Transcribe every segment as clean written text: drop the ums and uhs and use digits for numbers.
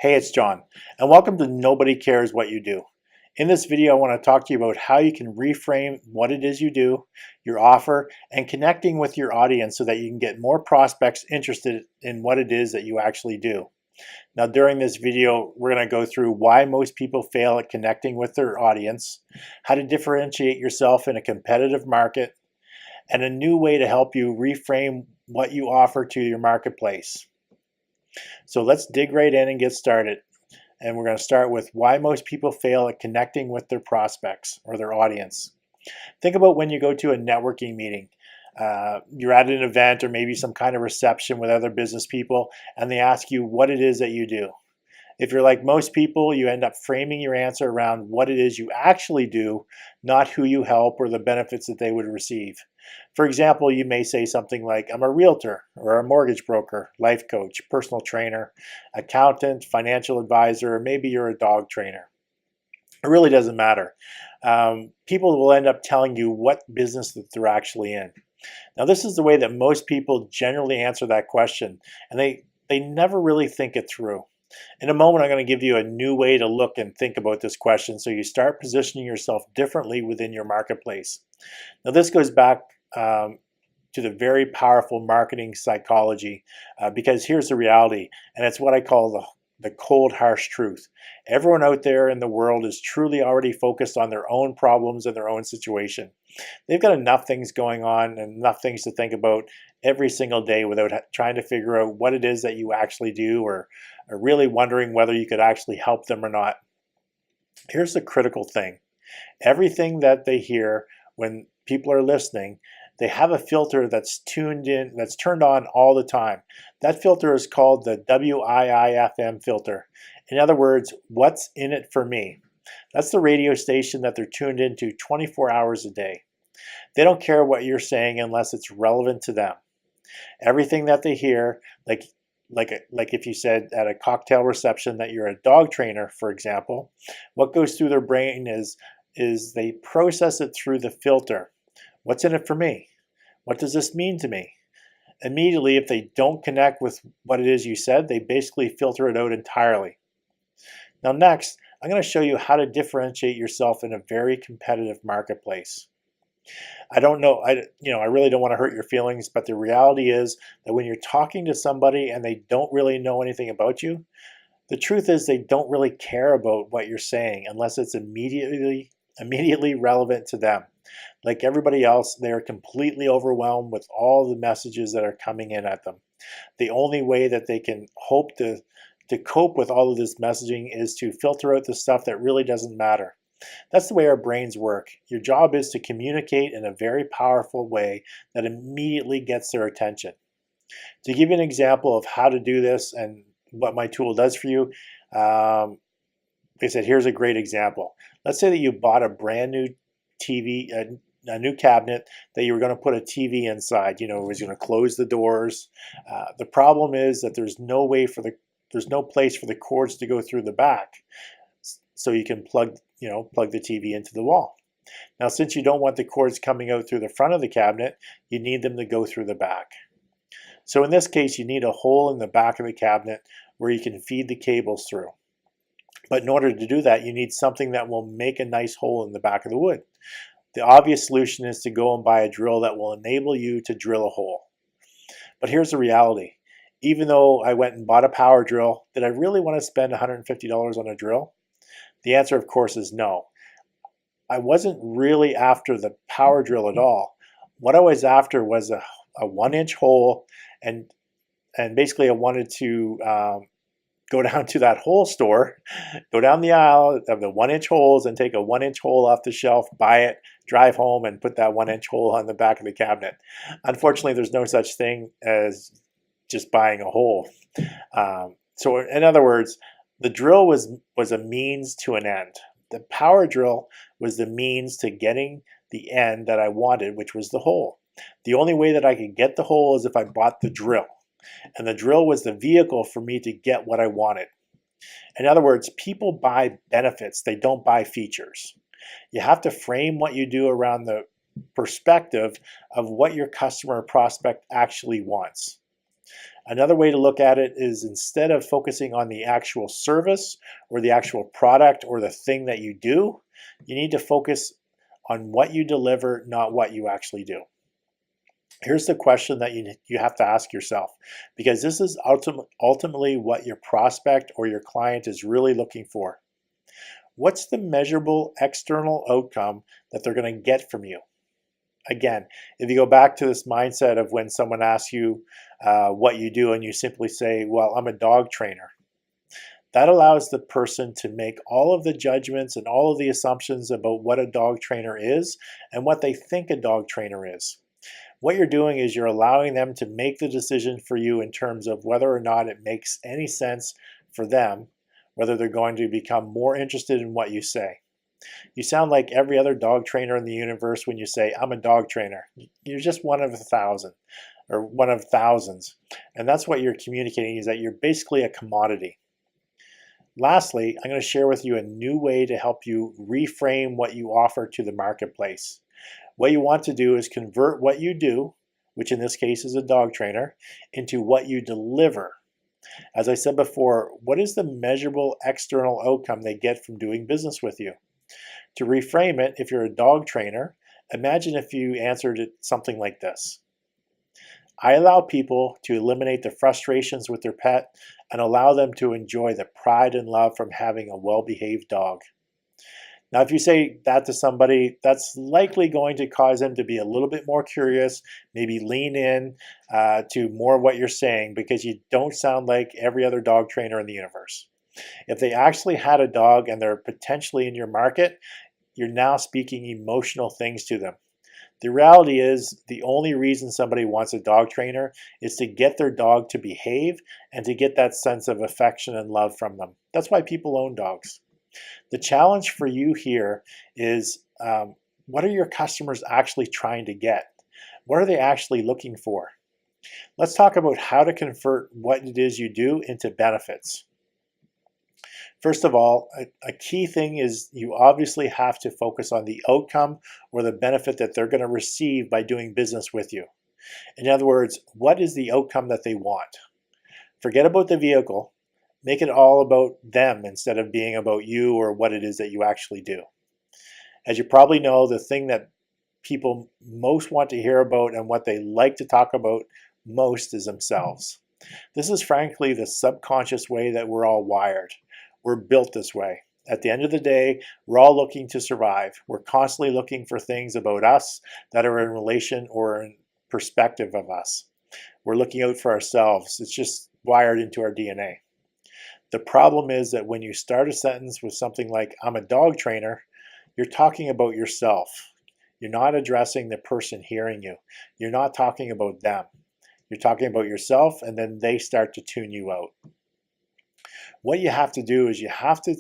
Hey, it's John, and welcome to Nobody Cares What You Do. In this video, I want to talk to you about how you can reframe what it is you do, your offer, and connecting with your audience so that you can get more prospects interested in what it is that you actually do. Now, during this video, we're going to go through why most people fail at connecting with their audience, how to differentiate yourself in a competitive market, and a new way to help you reframe what you offer to your marketplace. So let's dig right in and get started. And we're going to start with why most people fail at connecting with their prospects or their audience. Think about when you go to a networking meeting. You're at an event or maybe some kind of reception with other business people, and they ask you what it is that you do. If you're like most people, you end up framing your answer around what it is you actually do, not who you help or the benefits that they would receive. For example, you may say something like, I'm a realtor or a mortgage broker, life coach, personal trainer, accountant, financial advisor, or maybe you're a dog trainer. It really doesn't matter. People will end up telling you what business that they're actually in. Now, this is the way that most people generally answer that question, and they never really think it through. In a moment, I'm going to give you a new way to look and think about this question so you start positioning yourself differently within your marketplace. Now, this goes back to the very powerful marketing psychology because here's the reality, and it's what I call the cold, harsh truth. Everyone out there in the world is truly already focused on their own problems and their own situation. They've got enough things going on and enough things to think about every single day without trying to figure out what it is that you actually do or really wondering whether you could actually help them or not. Here's the critical thing. Everything that they hear when people are listening, they have a filter that's tuned in, that's turned on all the time. That filter is called the WIIFM filter. In other words, what's in it for me? That's the radio station that they're tuned into 24 hours a day. They don't care what you're saying unless it's relevant to them. Everything that they hear, like if you said at a cocktail reception that you're a dog trainer, for example, what goes through their brain is they process it through the filter. What's in it for me? What does this mean to me? Immediately, if they don't connect with what it is you said, they basically filter it out entirely. Now next, I'm going to show you how to differentiate yourself in a very competitive marketplace. I don't know, I really don't want to hurt your feelings, but the reality is that when you're talking to somebody and they don't really know anything about you, the truth is they don't really care about what you're saying unless it's immediately relevant to them. Like everybody else, they are completely overwhelmed with all the messages that are coming in at them. The only way that they can hope to cope with all of this messaging is to filter out the stuff that really doesn't matter. That's the way our brains work. Your job is to communicate in a very powerful way that immediately gets their attention. To give you an example of how to do this and what my tool does for you, like I said, here's a great example. Let's say that you bought a brand new TV, a new cabinet that you were going to put a TV inside. It was going to close the doors. The problem is that there's no place for the cords to go through the back, so you can plug the TV into the wall. Now, since you don't want the cords coming out through the front of the cabinet, you need them to go through the back. So in this case, you need a hole in the back of the cabinet where you can feed the cables through. But in order to do that, you need something that will make a nice hole in the back of the wood. The obvious solution is to go and buy a drill that will enable you to drill a hole. But here's the reality. Even though I went and bought a power drill, did I really want to spend $150 on a drill? The answer, of course, is no. I wasn't really after the power drill at all. What I was after was a 1-inch hole, and basically I wanted to go down to that hole store, go down the aisle of the 1-inch holes and take a 1-inch hole off the shelf, buy it, drive home, and put that 1-inch hole on the back of the cabinet. Unfortunately, there's no such thing as just buying a hole. So in other words, the drill was a means to an end. The power drill was the means to getting the end that I wanted, which was the hole. The only way that I could get the hole is if I bought the drill. And the drill was the vehicle for me to get what I wanted. In other words, people buy benefits, they don't buy features. You have to frame what you do around the perspective of what your customer or prospect actually wants. Another way to look at it is instead of focusing on the actual service or the actual product or the thing that you do, you need to focus on what you deliver, not what you actually do. Here's the question that you have to ask yourself, because this is ultimately what your prospect or your client is really looking for. What's the measurable external outcome that they're going to get from you? Again, if you go back to this mindset of when someone asks you what you do and you simply say, well, I'm a dog trainer, that allows the person to make all of the judgments and all of the assumptions about what a dog trainer is and what they think a dog trainer is. What you're doing is you're allowing them to make the decision for you in terms of whether or not it makes any sense for them, whether they're going to become more interested in what you say. You sound like every other dog trainer in the universe when you say, I'm a dog trainer. You're just one of 1,000 or one of thousands. And that's what you're communicating, is that you're basically a commodity. Lastly, I'm going to share with you a new way to help you reframe what you offer to the marketplace. What you want to do is convert what you do, which in this case is a dog trainer, into what you deliver. As I said before, what is the measurable external outcome they get from doing business with you? To reframe it, if you're a dog trainer, imagine if you answered it something like this. I allow people to eliminate the frustrations with their pet and allow them to enjoy the pride and love from having a well-behaved dog. Now, if you say that to somebody, that's likely going to cause them to be a little bit more curious, maybe lean in to more of what you're saying, because you don't sound like every other dog trainer in the universe. If they actually had a dog and they're potentially in your market, you're now speaking emotional things to them. The reality is the only reason somebody wants a dog trainer is to get their dog to behave and to get that sense of affection and love from them. That's why people own dogs. The challenge for you here is what are your customers actually trying to get? What are they actually looking for? Let's talk about how to convert what it is you do into benefits. First of all, a key thing is you obviously have to focus on the outcome or the benefit that they're going to receive by doing business with you. In other words, what is the outcome that they want? Forget about the vehicle. Make it all about them instead of being about you or what it is that you actually do. As you probably know, the thing that people most want to hear about and what they like to talk about most is themselves. This is frankly the subconscious way that we're all wired. We're built this way. At the end of the day, we're all looking to survive. We're constantly looking for things about us that are in relation or in perspective of us. We're looking out for ourselves. It's just wired into our DNA. The problem is that when you start a sentence with something like, I'm a dog trainer, you're talking about yourself. You're not addressing the person hearing you. You're not talking about them. You're talking about yourself, and then they start to tune you out. What you have to do is you have to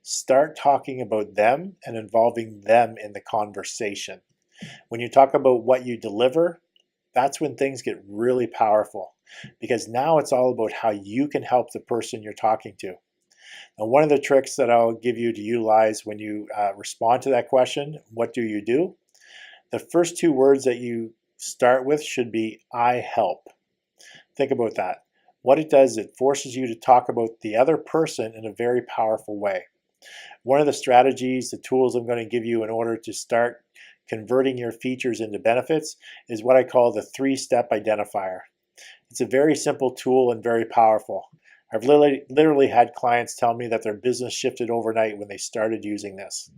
start talking about them and involving them in the conversation. When you talk about what you deliver, that's when things get really powerful, because now it's all about how you can help the person you're talking to. Now, one of the tricks that I'll give you to utilize when you respond to that question, what do you do? The first two words that you start with should be, I help. Think about that. What it does, it forces you to talk about the other person in a very powerful way. One of the strategies, the tools I'm going to give you in order to start converting your features into benefits is what I call the 3-step identifier. It's a very simple tool and very powerful. I've literally had clients tell me that their business shifted overnight when they started using this.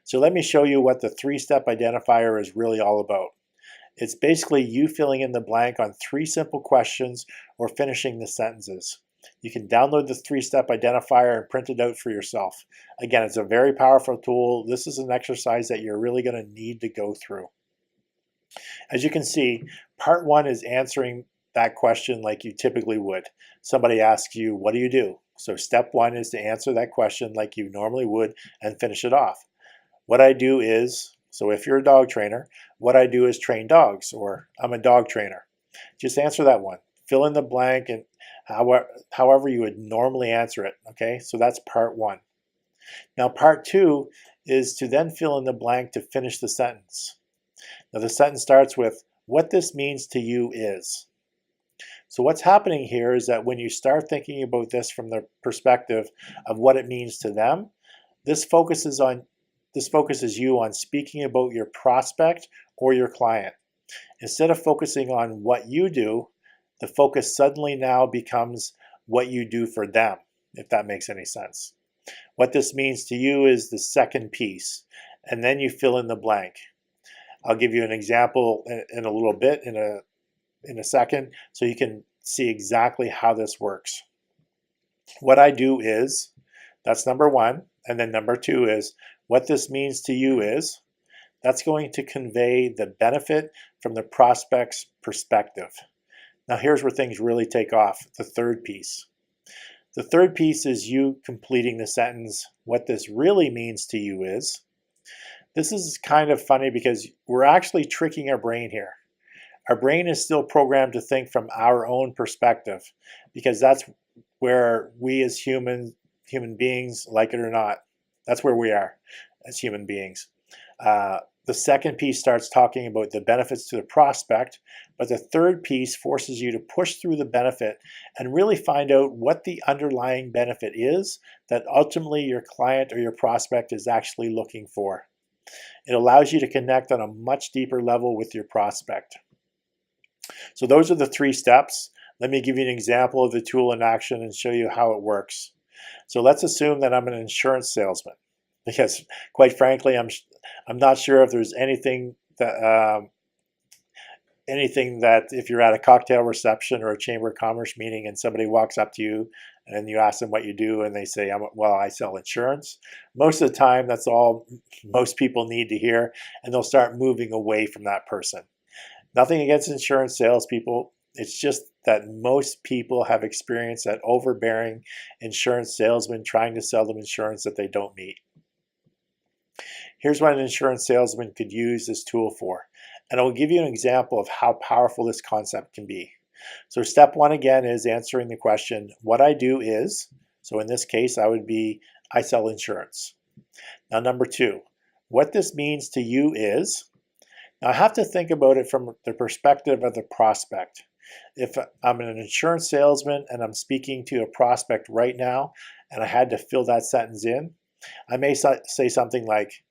So let me show you what the 3-step identifier is really all about. It's basically you filling in the blank on 3 simple questions or finishing the sentences. You can download the 3-step identifier and print it out for yourself. Again, it's a very powerful tool. This is an exercise that you're really going to need to go through. As you can see, part 1 is answering that question like you typically would. Somebody asks you, what do you do? So step 1 is to answer that question like you normally would and finish it off. What I do is, so if you're a dog trainer, what I do is train dogs, or I'm a dog trainer. Just answer that one. Fill in the blank and however you would normally answer it, okay? So that's part 1. Now part 2 is to then fill in the blank to finish the sentence. Now the sentence starts with, what this means to you is. So what's happening here is that when you start thinking about this from the perspective of what it means to them, this focuses you on speaking about your prospect or your client. Instead of focusing on what you do, the focus suddenly now becomes what you do for them, if that makes any sense. What this means to you is the second piece, and then you fill in the blank. I'll give you an example in a little bit, in a second, so you can see exactly how this works. What I do is, that's number one, and then number two is, what this means to you is, that's going to convey the benefit from the prospect's perspective. Now here's where things really take off, the third piece. The third piece is you completing the sentence, what this really means to you is. This is kind of funny because we're actually tricking our brain here. Our brain is still programmed to think from our own perspective because that's where we as human beings, like it or not, that's where we are as human beings. The second piece starts talking about the benefits to the prospect, but the third piece forces you to push through the benefit and really find out what the underlying benefit is that ultimately your client or your prospect is actually looking for. It allows you to connect on a much deeper level with your prospect. So those are the three steps. Let me give you an example of the tool in action and show you how it works. So let's assume that I'm an insurance salesman, because quite frankly, I'm not sure if there's anything that if you're at a cocktail reception or a chamber of commerce meeting and somebody walks up to you and you ask them what you do and they say, well, I sell insurance. Most of the time, that's all most people need to hear, and they'll start moving away from that person. Nothing against insurance salespeople. It's just that most people have experienced that overbearing insurance salesman trying to sell them insurance that they don't need. Here's what an insurance salesman could use this tool for. And I'll give you an example of how powerful this concept can be. So step one again is answering the question, what I do is, so in this case, I would be, I sell insurance. Now number two, what this means to you is, now I have to think about it from the perspective of the prospect. If I'm an insurance salesman and I'm speaking to a prospect right now and I had to fill that sentence in, I may say something like,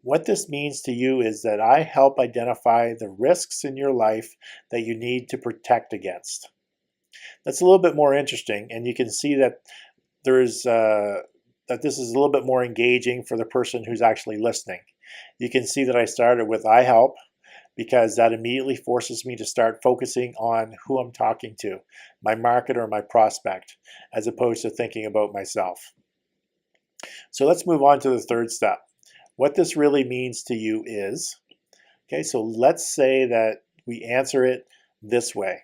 what this means to you is that I help identify the risks in your life that you need to protect against. That's a little bit more interesting, and you can see that that this is a little bit more engaging for the person who's actually listening. You can see that I started with I help, because that immediately forces me to start focusing on who I'm talking to, my market or my prospect, as opposed to thinking about myself. So let's move on to the third step. What this really means to you is, okay, so let's say that we answer it this way.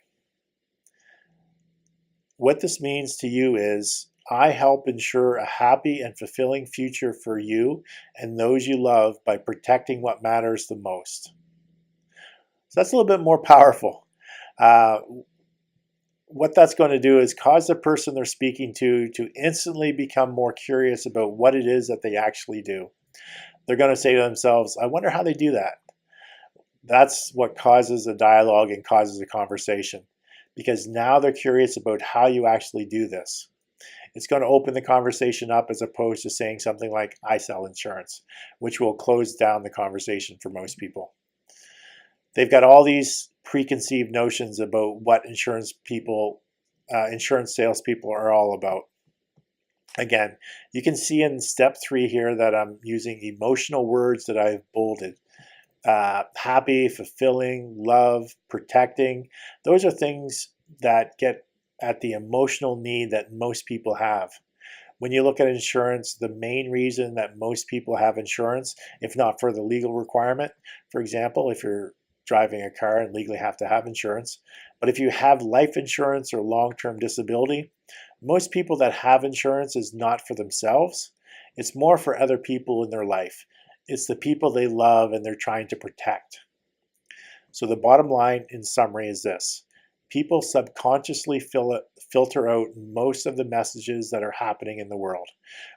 What this means to you is, I help ensure a happy and fulfilling future for you and those you love by protecting what matters the most. So that's a little bit more powerful. What that's going to do is cause the person they're speaking to instantly become more curious about what it is that they actually do. They're going to say to themselves, I wonder how they do that. That's what causes a dialogue and causes a conversation, because now they're curious about how you actually do this. It's going to open the conversation up as opposed to saying something like, I sell insurance, which will close down the conversation for most people. They've got all these preconceived notions about what insurance salespeople are all about. Again, you can see in step 3 here that I'm using emotional words that I've bolded. Happy, fulfilling, love, protecting. Those are things that get at the emotional need that most people have. When you look at insurance, the main reason that most people have insurance, if not for the legal requirement, for example, if you're driving a car and legally have to have insurance, but if you have life insurance or long-term disability, most people that have insurance is not for themselves. It's more for other people in their life. It's the people they love and they're trying to protect. So the bottom line in summary is this. People subconsciously filter out most of the messages that are happening in the world.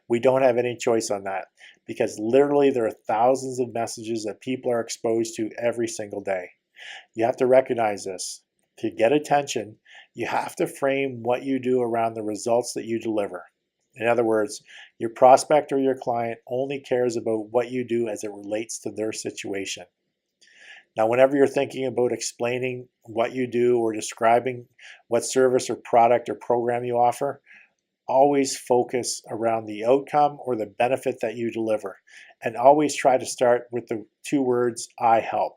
We don't have any choice on that, because literally there are thousands of messages that people are exposed to every single day. You have to recognize this. To get attention, You have to frame what you do around the results that you deliver. In other words, your prospect or your client only cares about what you do as it relates to their situation. Now, whenever you're thinking about explaining what you do or describing what service or product or program you offer, always focus around the outcome or the benefit that you deliver. And always try to start with the two words, I help.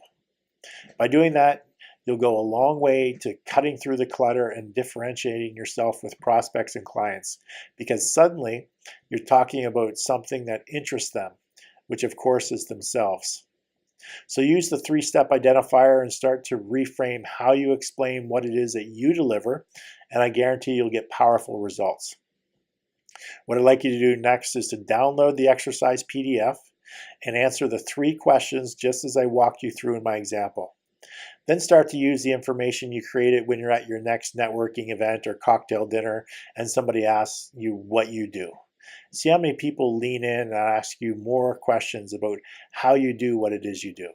By doing that, you'll go a long way to cutting through the clutter and differentiating yourself with prospects and clients, because suddenly you're talking about something that interests them, which of course is themselves. So use the three-step identifier and start to reframe how you explain what it is that you deliver, and I guarantee you'll get powerful results. What I'd like you to do next is to download the exercise PDF and answer the 3 questions just as I walked you through in my example. Then start to use the information you created when you're at your next networking event or cocktail dinner and somebody asks you what you do. See how many people lean in and ask you more questions about how you do what it is you do.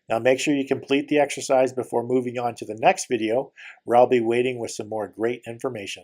Now make sure you complete the exercise before moving on to the next video, where I'll be waiting with some more great information.